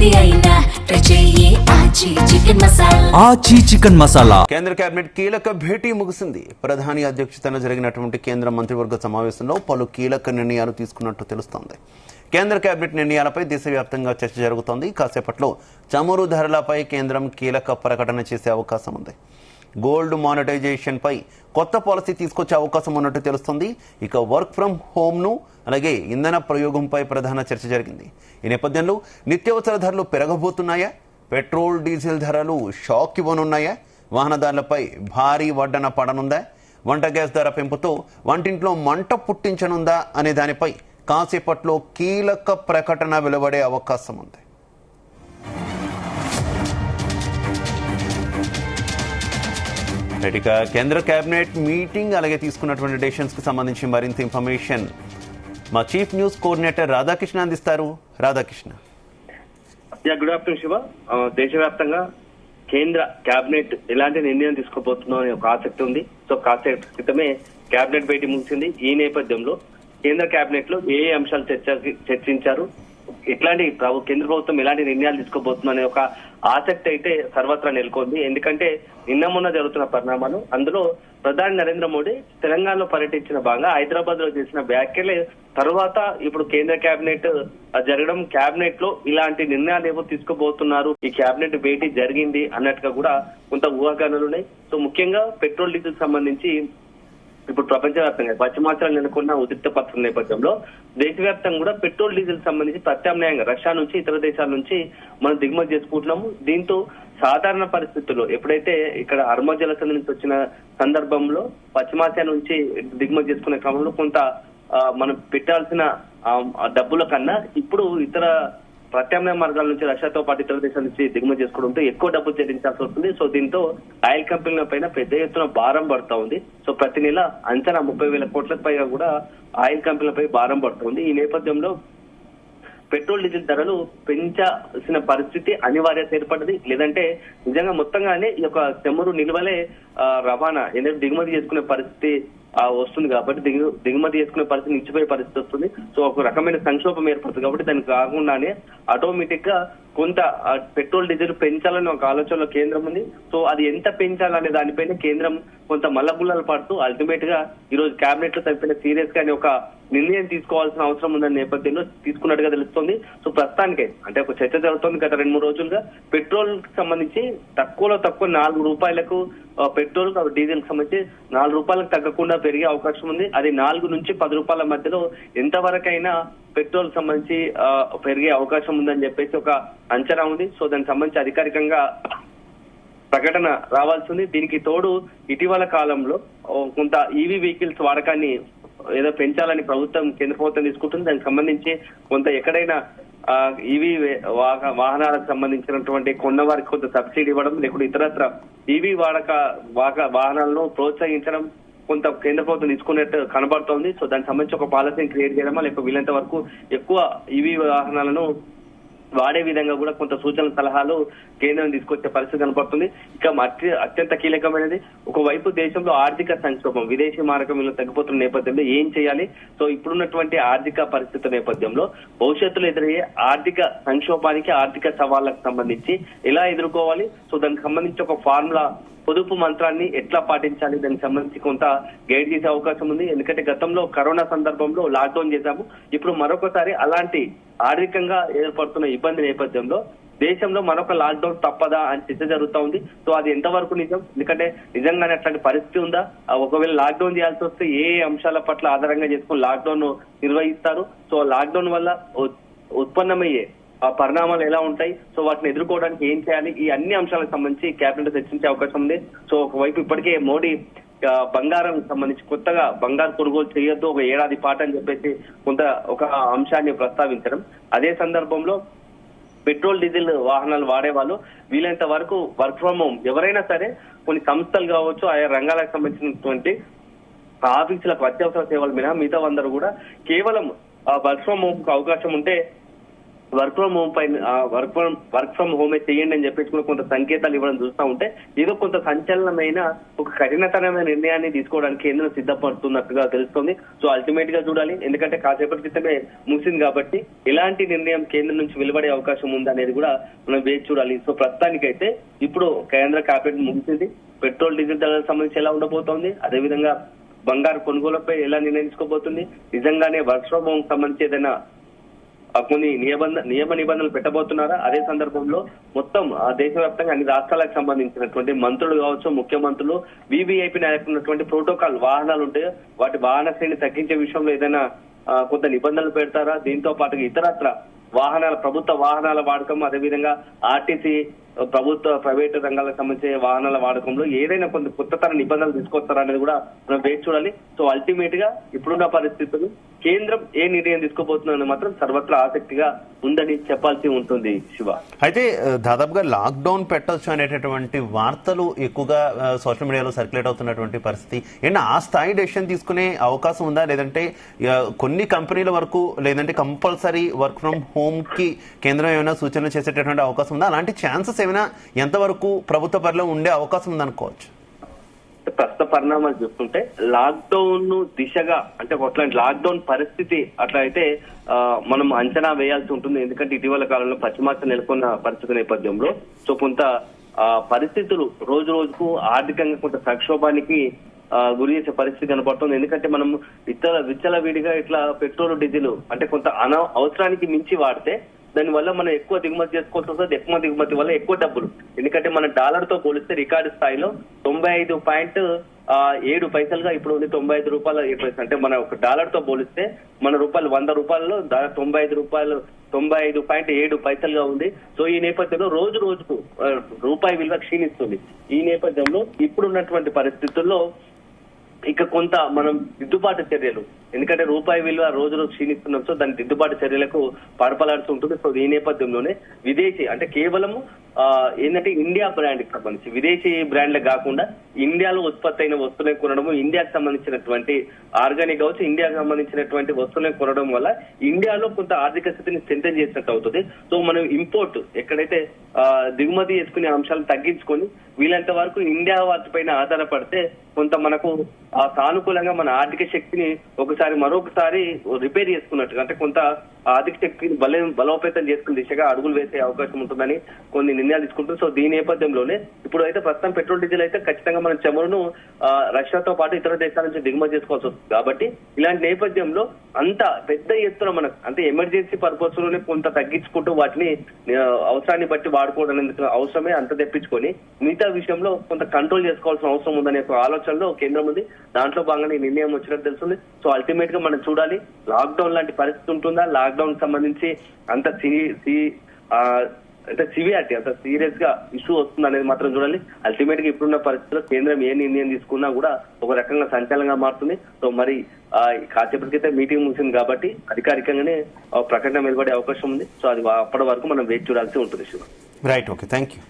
ఏది అయినా రుచి ఆచి చికెన్ మసాలా. ఆచి చికెన్ మసాలా. కేంద్ర కేబినెట్ కీలక భేటీ ముగిసింది. ప్రధాని అధ్యక్షతన జరిగినటువంటి కేంద్ర మంత్రివర్గ సమావేశంలో పలు కీలక నిర్ణయాలు తీసుకున్నట్టు తెలుస్తోంది. కేంద్ర కేబినెట్ నిర్ణయాలపై దేశవ్యాప్తంగా చర్చ జరుగుతోంది. కాసేపట్లో చమురు ధరలపై కేంద్రం కీలక ప్రకటన చేసే అవకాశం ఉంది. గోల్డ్ మానిటైజేషన్ పై కొత్త పాలసీ తీసుకొచ్చే అవకాశం ఉన్నట్టు తెలుస్తుంది. ఇక వర్క్ ఫ్రం హోమ్ను అలాగే ఇంధన ప్రయోగంపై ప్రధాన చర్చ జరిగింది. ఈ నేపథ్యంలో నిత్యావసర ధరలు పెరగబోతున్నాయా? పెట్రోల్ డీజిల్ ధరలు షాక్ ఇవ్వనున్నాయా? వాహనదారులపై భారీ వడ్డన పడనుందా? వంట గ్యాస్ ధర పెంపుతో వంటింట్లో మంట పుట్టించనుందా అనే దానిపై కాసేపట్లో కీలక ప్రకటన వెలువడే అవకాశం ఉంది. ఇక కేంద్ర కేబినెట్ మీటింగ్ అలాగే తీసుకున్నటువంటి డెసిషన్స్ కి సంబంధించి మరింత ఇన్ఫర్మేషన్ మా చీఫ్ న్యూస్ కోఆర్డినేటర్ రాధాకృష్ణ అందిస్తారు. రాధాకృష్ణ. Good afternoon Shiva. దేశవ్యాప్తంగా కేంద్ర కేబినెట్ ఎలాంటి నిర్ణయం తీసుకోబోతుందో అనే ఒక ఆసక్తి ఉంది. సో కాసేపు క్రితమే కేబినెట్ భేటీ ముగిసింది. ఈ నేపథ్యంలో కేంద్ర కేబినెట్ లో ఏ అంశాలు చర్చించారు, ఎట్లాంటి కేంద్ర ప్రభుత్వం ఎలాంటి నిర్ణయాలు తీసుకోబోతుందో అనే ఒక ఆసక్తి అయితే సర్వత్రా నెలకొంది. ఎందుకంటే నిన్న మొన్న జరుగుతున్న పరిణామాలు, అందులో ప్రధాని నరేంద్ర మోడీ తెలంగాణలో పర్యటించిన భాగంగా హైదరాబాద్ లో చేసిన వ్యాఖ్యలే తర్వాత ఇప్పుడు కేంద్ర కేబినెట్ జరగడం, కేబినెట్ లో ఇలాంటి నిర్ణయాలు ఏవో తీసుకోబోతున్నారు, ఈ కేబినెట్ భేటీ జరిగింది అన్నట్టుగా కూడా కొంత ఊహాగానాలు ఉన్నాయి. సో ముఖ్యంగా పెట్రోల్ డీజిల్ సంబంధించి ఇప్పుడు ప్రపంచవ్యాప్తంగా పశ్చిమాచరణ నెలకొన్న ఉద్రిక్త పరిస్థితుల నేపథ్యంలో దేశవ్యాప్తంగా కూడా పెట్రోల్ డీజిల్ సంబంధించి ప్రత్యామ్నాయంగా రష్యా నుంచి ఇతర దేశాల నుంచి మనం దిగుమతి చేసుకుంటున్నాము. దీంతో సాధారణ పరిస్థితుల్లో ఎప్పుడైతే ఇక్కడ హర్మజ్ జలసంధి నుంచి వచ్చిన సందర్భంలో పశ్చిమాసియా నుంచి దిగుమతి చేసుకునే క్రమంలో కొంత మనం పెట్టాల్సిన డబ్బుల కన్నా ఇప్పుడు ఇతర ప్రత్యామ్నాయ మార్గాల నుంచి రష్యాతో పాటు ఇతర దేశాల నుంచి దిగుమతి చేసుకోవడంతో ఎక్కువ డబ్బులు చెల్లించాల్సి వస్తుంది. సో దీంతో ఆయిల్ కంపెనీల పైన పెద్ద ఎత్తున భారం పడుతూ ఉంది. సో ప్రతి నెల అంచనా 30,000 కోట్లకు పైగా కూడా ఆయిల్ కంపెనీలపై భారం పడుతుంది. ఈ నేపథ్యంలో పెట్రోల్ డీజిల్ ధరలు పెంచాల్సిన పరిస్థితి అనివార్యత ఏర్పడింది. లేదంటే నిజంగా మొత్తంగానే ఈ యొక్క చమురు నిల్వలే రవాణా ఎందుకంటే దిగుమతి చేసుకునే పరిస్థితి వస్తుంది కాబట్టి దిగుమతి చేసుకునే పరిస్థితి నిలిచిపోయే పరిస్థితి వస్తుంది. సో ఒక రకమైన సంక్షోభం ఏర్పడుతుంది కాబట్టి దానికి కాకుండానే ఆటోమేటిక్ గా కొంత పెట్రోల్ డీజిల్ పెంచాలని ఒక ఆలోచనలో కేంద్రం ఉంది. సో అది ఎంత పెంచాలనే దానిపైన కేంద్రం కొంత మల్లగుల్లలు పడుతూ అల్టిమేట్ గా ఈ రోజు కేబినెట్ లో తప్పిన సీరియస్ గా ఒక నిర్ణయం తీసుకోవాల్సిన అవసరం ఉందనే నేపథ్యంలో తీసుకున్నట్టుగా తెలుస్తుంది. సో ప్రస్తుతానికే అంటే ఒక చర్చ జరుగుతుంది గత 2-3 రోజులుగా పెట్రోల్ కి సంబంధించి తక్కువలో తక్కువ 4 రూపాయలకు పెట్రోల్ డీజిల్ కి సంబంధించి 4 రూపాయలకు తగ్గకుండా పెరిగే అవకాశం ఉంది. అది 4 నుంచి 10 రూపాయల మధ్యలో ఎంతవరకైనా పెట్రోల్ సంబంధించి పెరిగే అవకాశం ఉందని చెప్పేసి ఒక అంచనా ఉంది. సో దానికి సంబంధించి అధికారికంగా ప్రకటన రావాల్సి ఉంది. దీనికి తోడు ఇటీవల కాలంలో కొంత ఈవీ వెహికల్స్ వాడకాన్ని ఏదో పెంచాలని కేంద్ర ప్రభుత్వం తీసుకుంటుంది. దానికి సంబంధించి కొంత ఎక్కడైనా ఈవీ వాహనాలకు సంబంధించినటువంటి కొన్న వారికి కొంత సబ్సిడీ ఇవ్వడం, లేకుంటే ఇతరత్ర ఈవీ వాహనాలను ప్రోత్సహించడం కొంత కేంద్ర ప్రభుత్వం తీసుకున్నట్టు కనబడుతోంది. సో దానికి సంబంధించి ఒక పాలసీని క్రియేట్ చేయడమా లేకపోతే వీలంత వరకు ఎక్కువ ఈవీ వాహనాలను వాడే విధంగా కూడా కొంత సూచనల సలహాలు కేంద్రం తీసుకొచ్చే పరిస్థితి కనపడుతుంది. ఇక అత్యంత కీలకమైనది ఒకవైపు దేశంలో ఆర్థిక సంక్షోభం, విదేశీ మారకం విలువ తగ్గిపోతున్న నేపథ్యంలో ఏం చేయాలి? సో ఇప్పుడున్నటువంటి ఆర్థిక పరిస్థితుల నేపథ్యంలో భవిష్యత్తులో ఎదురయ్యే ఆర్థిక సంక్షోభానికి, ఆర్థిక సవాళ్లకు సంబంధించి ఎలా ఎదుర్కోవాలి? సో దానికి సంబంధించి ఒక ఫార్ములా పొదుపు మంత్రాన్ని ఎట్లా పాటించాలి దానికి సంబంధించి కొంత గైడ్ చేసే అవకాశం ఉంది. ఎందుకంటే గతంలో కరోనా సందర్భంలో లాక్డౌన్ చేశాము. ఇప్పుడు మరొకసారి అలాంటి ఆర్థికంగా ఏర్పడుతున్న ఇబ్బంది నేపథ్యంలో దేశంలో మరొక లాక్డౌన్ తప్పదా అని చర్చ జరుగుతూ ఉంది. సో అది ఎంతవరకు నిజం? ఎందుకంటే నిజంగానే అట్లాంటి పరిస్థితి ఉందా? ఒకవేళ లాక్డౌన్ చేయాల్సి వస్తే ఏ అంశాల పట్ల ఆధారంగా చేసుకుని లాక్డౌన్ నిర్వహిస్తారు? సో లాక్డౌన్ వల్ల ఉత్పన్నమయ్యే పరిణామాలు ఎలా ఉంటాయి? సో వాటిని ఎదుర్కోవడానికి ఏం చేయాలి? ఈ అన్ని అంశాలకు సంబంధించి కేబినెట్ చర్చించే అవకాశం ఉంది. సో ఒకవైపు ఇప్పటికే మోడీ బంగారం సంబంధించి కొత్తగా బంగారు కొనుగోలు చేయొద్దు, ఒక ఏడాది పాటు అని చెప్పేసి కొంత ఒక అంశాన్ని ప్రస్తావించడం, అదే సందర్భంలో పెట్రోల్ డీజిల్ వాహనాలు వాడే వాళ్ళు వీలైనంత వరకు వర్క్ ఫ్రం హోమ్ ఎవరైనా సరే కొన్ని సంస్థలు కావచ్చు, ఆయా రంగాలకు సంబంధించినటువంటి ఆఫీసులకు అత్యవసర సేవలు మినహా మిగతా అందరూ కూడా కేవలం వర్క్ ఫ్రం హోమ్ కు అవకాశం ఉంటే వర్క్ ఫ్రమ్ హోమ్ పైన వర్క్ ఫ్రమ్ హోమే చేయండి అని చెప్పేసి కూడా కొంత సంకేతాలు ఇవ్వడం చూస్తూ ఉంటే ఏదో కొంత సంచలనమైన ఒక కఠినతరమైన నిర్ణయాన్ని తీసుకోవడానికి కేంద్రం సిద్ధపడుతున్నట్టుగా తెలుస్తోంది. సో అల్టిమేట్ గా చూడాలి, ఎందుకంటే కాసేపటి క్రితమే ముగిసింది కాబట్టి ఎలాంటి నిర్ణయం కేంద్రం నుంచి వెలువడే అవకాశం ఉందనేది కూడా మనం వేచి చూడాలి. సో ప్రస్తుతానికైతే ఇప్పుడు కేంద్ర కేబినెట్ ముగిసింది. పెట్రోల్ డీజిల్ ధరలకు సంబంధించి ఎలా ఉండబోతోంది, అదేవిధంగా బంగారు కొనుగోలుపై ఎలా నిర్ణయం తీసుకోబోతుంది, నిజంగానే వర్క్ ఫ్రమ్ హోమ్ సంబంధించి ఏదైనా కొన్ని నియమ నిబంధనలు పెట్టబోతున్నారా, అదే సందర్భంలో మొత్తం దేశవ్యాప్తంగా అన్ని రాష్ట్రాలకు సంబంధించినటువంటి మంత్రులు కావచ్చు, ముఖ్యమంత్రులు, వివిఐపీ నాయకున్నటువంటి ప్రోటోకాల్ వాహనాలు ఉంటాయో వాటి వాహన శ్రేణి తగ్గించే విషయంలో ఏదైనా కొంత నిబంధనలు పెడతారా, దీంతో పాటుగా ఇతరత్ర ప్రభుత్వ వాహనాల వాడకం, అదేవిధంగా ఆర్టీసీ ప్రైవేటు రంగాలకు సంబంధించిన వాహనాల వాడకంలో ఏదైనా కొంత కొత్తతర నిబంధనలు తీసుకొస్తారా అనేది కూడా మనం వేచి చూడాలి. సో అల్టిమేట్ గా ఇప్పుడున్న పరిస్థితులు కేంద్రం ఏ నిర్ణయం తీసుకోబోతుందని మాత్రం సర్వత్రా ఆసక్తిగా ఉందని చెప్పాల్సి ఉంటుంది. శివ, అయితే దాదాపుగా లాక్డౌన్ పెట్టొచ్చు అనేటటువంటి వార్తలు ఎక్కువగా సోషల్ మీడియాలో సర్క్యులేట్ అవుతున్నటువంటి పరిస్థితి ఏంటి, ఆ స్థాయి డెసిషన్ తీసుకునే అవకాశం ఉందా, లేదంటే కొన్ని కంపెనీల వరకు లేదంటే కంపల్సరీ వర్క్ ఫ్రమ్ హోమ్ కి కేంద్రం ఏమైనా సూచనలు చేసేటటువంటి అవకాశం ఉందా, అలాంటి ఛాన్సెస్ ఏమైనా ఎంతవరకు ప్రభుత్వ పరిలో ఉండే అవకాశం ఉందనుకోవచ్చు? ప్రస్తుత పరిణామాలు చూస్తుంటే లాక్డౌన్ దిశగా అంటే అట్లాంటి లాక్డౌన్ పరిస్థితి అట్లా అయితే మనం అంచనా వేయాల్సి ఉంటుంది. ఎందుకంటే ఇటీవల కాలంలో పశ్చిమార్త నెలకొన్న పరిస్థితి నేపథ్యంలో సో కొంత పరిస్థితులు రోజు రోజుకు ఆర్థికంగా కొంత సంక్షోభానికి గురి చేసే పరిస్థితి కనబడుతుంది. ఎందుకంటే మనం విచ్చలవిడిగా ఇట్లా పెట్రోల్ డీజిల్ అంటే కొంత అవసరానికి మించి వాడితే దానివల్ల మనం ఎక్కువ దిగుమతి చేసుకోవాల్సి వస్తుంది. ఎక్కువ దిగుమతి వల్ల ఎక్కువ డబ్బులు, ఎందుకంటే మన డాలర్ తో పోలిస్తే రికార్డు స్థాయిలో 95.7 ఇప్పుడు ఉంది. 95 రూపాయల 7 పైసలు అంటే మన ఒక డాలర్ తో పోలిస్తే మన రూపాయలు 100 రూపాయల్లో 95.7 ఉంది. సో ఈ నేపథ్యంలో రోజు రోజుకు రూపాయి విలువ క్షీణిస్తుంది. ఈ నేపథ్యంలో ఇప్పుడున్నటువంటి పరిస్థితుల్లో ఇక కొంత మనం దిద్దుబాటు చర్యలు, ఎందుకంటే రూపాయి విలువ రోజు రోజు క్షీణిస్తున్నాం, సో దాని దిద్దుబాటు చర్యలకు పడపలాడుతూ ఉంటుంది. సో ఈ నేపథ్యంలోనే విదేశీ అంటే కేవలం ఏంటంటే ఇండియా బ్రాండ్ కి సంబంధించి విదేశీ బ్రాండ్లే కాకుండా ఇండియాలో ఉత్పత్తి అయిన వస్తువులను కొనడము, ఇండియాకు సంబంధించినటువంటి ఆర్గానిక్ కావచ్చు, ఇండియాకు సంబంధించినటువంటి వస్తువులను కొనడం వల్ల ఇండియాలో కొంత ఆర్థిక స్థితిని స్ట్రెంథెన్ చేసినట్టు అవుతుంది. సో మనం ఇంపోర్ట్ ఎక్కడైతే దిగుమతి చేసుకునే అంశాలను తగ్గించుకొని వీలంత వరకు ఇండియా వాటిపైన ఆధారపడితే కొంత మనకు సానుకూలంగా మన ఆర్థిక శక్తిని మరొకసారి రిపేర్ చేసుకున్నట్టుగా అంటే కొంత ఆర్థిక శక్తిని బలోపేతం చేసుకునే దిశగా అడుగులు వేసే అవకాశం ఉంటుందని కొన్ని నిర్ణయాలు తీసుకుంటుంది. సో దీని నేపథ్యంలోనే ఇప్పుడు అయితే ప్రస్తుతం పెట్రోల్ డీజిల్ అయితే ఖచ్చితంగా మనం చమురును రష్యాతో పాటు ఇతర దేశాల నుంచి దిగుమతి చేసుకోవాల్సి వస్తుంది. కాబట్టి ఇలాంటి నేపథ్యంలో అంత పెద్ద ఎత్తున మనకు అంటే ఎమర్జెన్సీ పర్పస్ లోనే కొంత తగ్గించుకుంటూ వాటిని అవసరాన్ని బట్టి వాడుకోవడం అవసరమే అంత తెప్పించుకొని మిగతా విషయంలో కొంత కంట్రోల్ చేసుకోవాల్సిన అవసరం ఉందనే ఆలోచనలో కేంద్రం ఉంది. దాంట్లో భాగంగా ఈ నిర్ణయం వచ్చినట్టు తెలుస్తుంది. సో అల్టిమేట్ గా మనం చూడాలి లాక్డౌన్ లాంటి పరిస్థితి ఉంటుందా, లాక్డౌన్ సంబంధించి అంత అంటే సివియారిటీ అంత సీరియస్ గా ఇష్యూ వస్తుంది అనేది మాత్రం చూడాలి. అల్టిమేట్ గా ఇప్పుడున్న పరిస్థితుల్లో కేంద్రం ఏ నిర్ణయం తీసుకున్నా కూడా ఒక రకంగా సంచలనంగా మారుతుంది. సో మరి కాసేపటికైతే మీటింగ్ ముగిసింది కాబట్టి అధికారికంగానే ప్రకటన వెలువడే అవకాశం ఉంది. సో అది అప్పటి వరకు మనం వేచి చూడాల్సి ఉంటుంది. Right, okay, thank you.